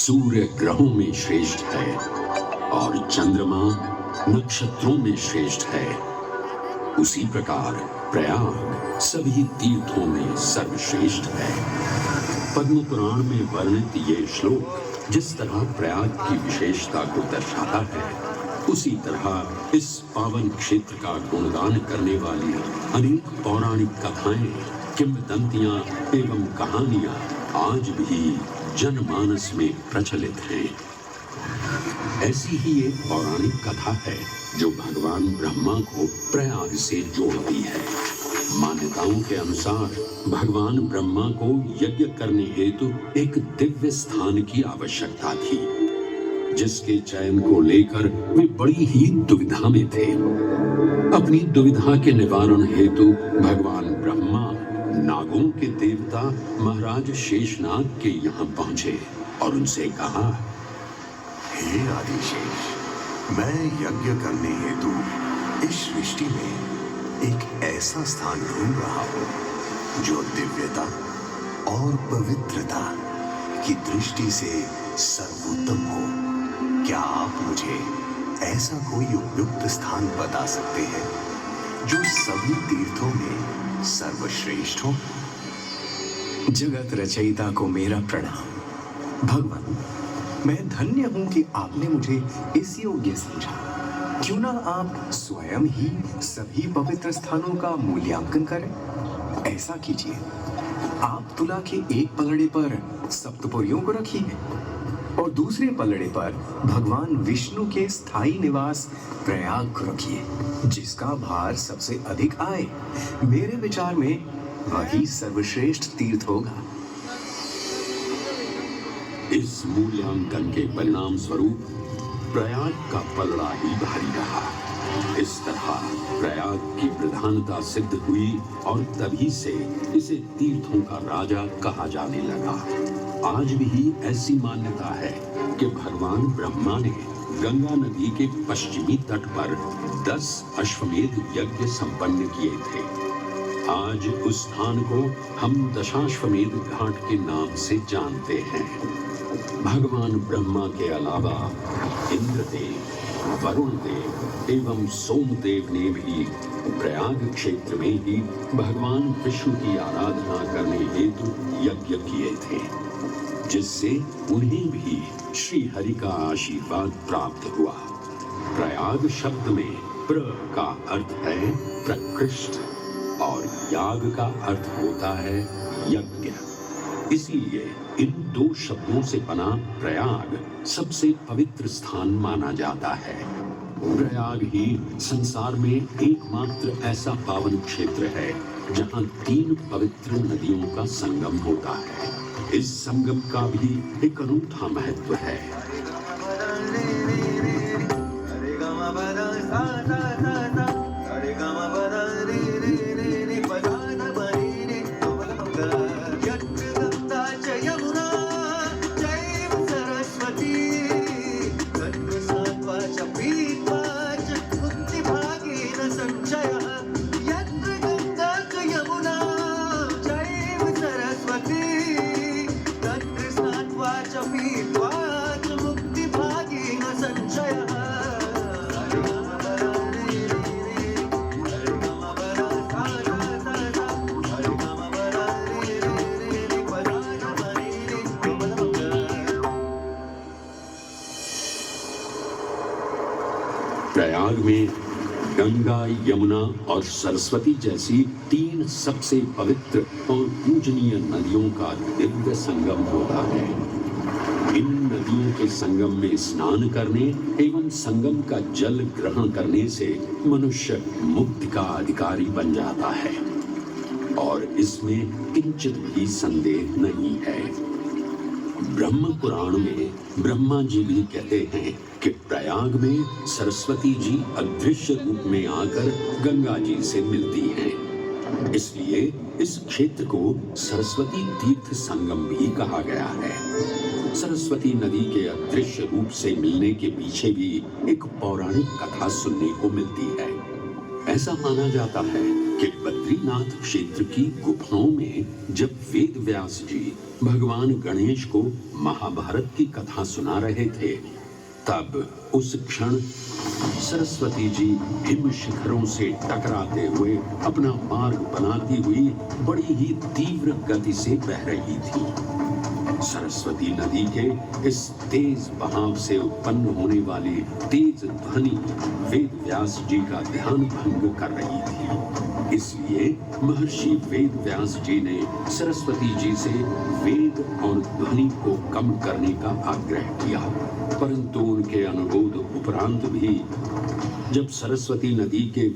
सूर्य ग्रहों में श्रेष्ठ है और चंद्रमा नक्षत्रों में श्रेष्ठ है, उसी प्रकार प्रयाग सभी तीर्थों में सर्वश्रेष्ठ है। पद्म पुराण में वर्णित ये श्लोक जिस तरह प्रयाग की विशेषता को दर्शाता है, उसी तरह इस पावन क्षेत्र का गुणगान करने वाली अनेक पौराणिक कथाएं, किंवदंतियां एवं कहानियां आज भी जनमानस में प्रचलित हैं। ऐसी ही एक पौराणिक कथा है जो भगवान ब्रह्मा को प्रयाग से जोड़ती है। मान्यताओं के अनुसार भगवान ब्रह्मा को यज्ञ करने हेतु एक दिव्य स्थान की आवश्यकता थी, जिसके चयन को लेकर वे बड़ी ही दुविधा में थे। अपनी दुविधा के निवारण हेतु भगवान ब्रह्मा नागों के देवता महाराज शेषनाग के यहाँ पहुंचे और उनसे कहा, हे आदिशेष, मैं यज्ञ करने हेतु इस सृष्टि में एक ऐसा स्थान ढूंढ रहा हूं जो दिव्यता और पवित्रता की दृष्टि से सर्वोत्तम हो। क्या आप मुझे ऐसा कोई उपयुक्त स्थान बता सकते हैं जो सभी तीर्थों में सर्वश्रेष्ठ हो? जगत रचयिता को मेरा प्रणाम। भगवान, मैं धन्य हूं कि आपने मुझे इस योग्य समझा। क्यों ना आप स्वयं ही सभी पवित्र स्थानों का मूल्यांकन करें। ऐसा कीजिए, आप तुला के एक पलड़े पर सप्तपुरियों को रखिए और दूसरे पलड़े पर भगवान विष्णु के स्थायी निवास प्रयाग को रखिए, जिसका भार सबसे अधिक आए। मेरे विचार में वही सर्वश्रेष्ठ तीर्थ होगा। इस मूल्यांकन के परिणाम स्वरूप प्रयाग का पलड़ा ही भारी रहा। इस तरह प्रयाग की प्रधानता सिद्ध हुई और तभी से इसे तीर्थों का राजा कहा जाने लगा। आज भी ऐसी मान्यता है कि भगवान ब्रह्मा ने गंगा नदी के पश्चिमी तट पर 10 अश्वमेध यज्ञ संपन्न किए थे। आज उस स्थान को हम दशाश्वमेध घाट के नाम से जानते हैं। भगवान ब्रह्मा के अलावा इंद्रदेव, वरुण देव एवं सोमदेव ने भी प्रयाग क्षेत्र में ही भगवान विष्णु की आराधना करने हेतु यज्ञ किए थे, जिससे उन्हें भी श्री हरि का आशीर्वाद प्राप्त हुआ। प्रयाग शब्द में प्र का अर्थ है प्रकृष्ट और याग का अर्थ होता है यज्ञ। इसलिए इन दो शब्दों से बना प्रयाग सबसे पवित्र स्थान माना जाता है। प्रयाग ही संसार में एकमात्र ऐसा पावन क्षेत्र है जहां 3 पवित्र नदियों का संगम होता है। इस संगम का भी एक अनूठा महत्व है। प्रयाग में गंगा, यमुना और सरस्वती जैसी 3 सबसे पवित्र और पूजनीय नदियों का दिव्य संगम होता है। इन नदियों के संगम में स्नान करने एवं संगम का जल ग्रहण करने से मनुष्य मुक्ति का अधिकारी बन जाता है और इसमें किंचित भी संदेह नहीं है। ब्रह्म पुराण में ब्रह्मा जी भी कहते हैं कि प्रयाग में सरस्वती जी अदृश्य रूप में आकर गंगा जी से मिलती हैं। इसलिए इस क्षेत्र को सरस्वती तीर्थ संगम भी कहा गया है। सरस्वती नदी के अदृश्य रूप से मिलने के पीछे भी एक पौराणिक कथा सुनने को मिलती है। ऐसा माना जाता है कि बद्रीनाथ क्षेत्र की गुफाओं में जब वेद व्यास जी भगवान गणेश को महाभारत की कथा सुना रहे थे, तब उस क्षण सरस्वती जी हिम शिखरों से टकराते हुए अपना मार्ग बनाती हुई बड़ी ही तीव्र गति से बह रही थी। सरस्वती नदी के इस तेज बहाव से उत्पन्न होने वाली तेज ध्वनि वेद व्यास जी का ध्यान भंग कर रही थी। इसलिए महर्षि वेद व्यास जी ने सरस्वती जी से वेद और ध्वनि को कम करने का आग्रह किया, परंतु उनके अनुरोध उपरांत भी जब सरस्वती नदी के